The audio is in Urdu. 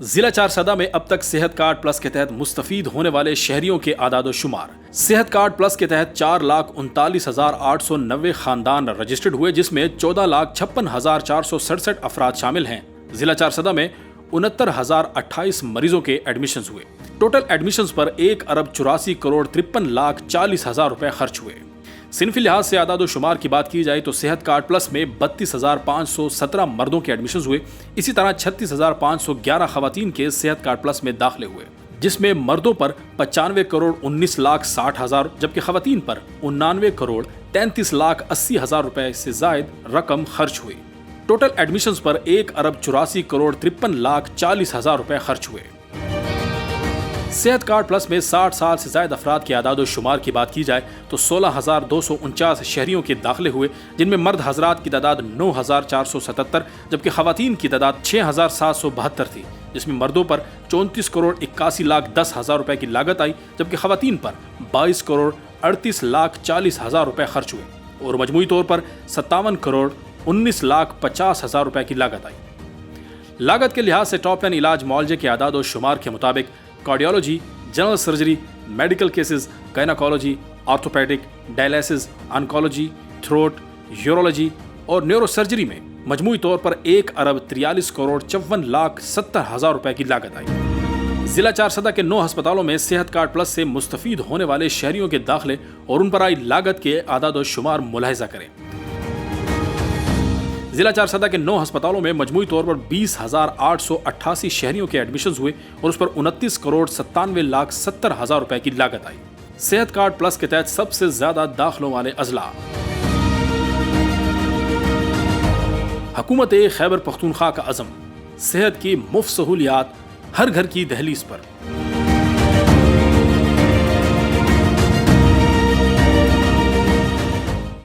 ضلع چارسدہ میں اب تک صحت کارڈ پلس کے تحت مستفید ہونے والے شہریوں کے اعداد و شمار۔ صحت کارڈ پلس کے تحت 4,39,890 خاندان رجسٹرڈ ہوئے، جس میں 14,56,467 افراد شامل ہیں۔ ضلع چارسدہ میں 69,028 مریضوں کے ایڈمیشنز ہوئے۔ ٹوٹل ایڈمیشنز پر 1,84,53,40,000 روپے خرچ ہوئے۔ صنفی لحاظ سے اعداد و شمار کی بات کی جائے تو صحت کارڈ پلس میں 32,517 مردوں کے ایڈمیشنز ہوئے، اسی طرح 36,511 خواتین کے صحت کارڈ پلس میں داخلے ہوئے، جس میں مردوں پر 95,19,60,000 جبکہ خواتین پر 99,33,80,000 روپے سے زائد رقم خرچ ہوئی۔ ٹوٹل ایڈمیشنز پر 1,84,53,40,000 روپے خرچ ہوئے۔ صحت کارڈ پلس میں 60 سال سے زائد افراد کے اعداد و شمار کی بات کی جائے تو 16,249 شہریوں کے داخلے ہوئے، جن میں مرد حضرات کی تعداد 9,477 جبکہ خواتین کی تعداد 6,772 تھی، جس میں مردوں پر 34,81,10,000 روپے کی لاگت آئی جبکہ خواتین پر 22,38,40,000 روپے خرچ ہوئے اور مجموعی طور پر 57,19,50,000 روپے کی لاگت آئی۔ لاگت کے لحاظ سے ٹاپ 10 علاج معالجے کے اعداد و شمار کے مطابق cardiology, general surgery, medical cases, gynaecology, orthopaedic, dialysis, oncology, throat, urology اور نیورو سرجری میں مجموعی طور پر 1,43,54,70,000 روپے کی لاگت آئی۔ ضلع چارسدہ کے 9 ہسپتالوں میں صحت کارڈ پلس سے مستفید ہونے والے شہریوں کے داخلے اور ان پر آئی لاگت کے اعداد و شمار ملاحظہ کریں۔ ضلع چارسدہ کے 9 ہسپتالوں میں مجموعی طور پر 20,888 شہریوں کے ایڈمیشنز ہوئے اور اس پر 29,97,70,000 روپے کی لاگت آئی۔ صحت کارڈ پلس کے تحت سب سے زیادہ داخلوں والے اضلاع: حکومت خیبر پختونخوا کا عزم، صحت کی مفت سہولیات ہر گھر کی دہلیز پر۔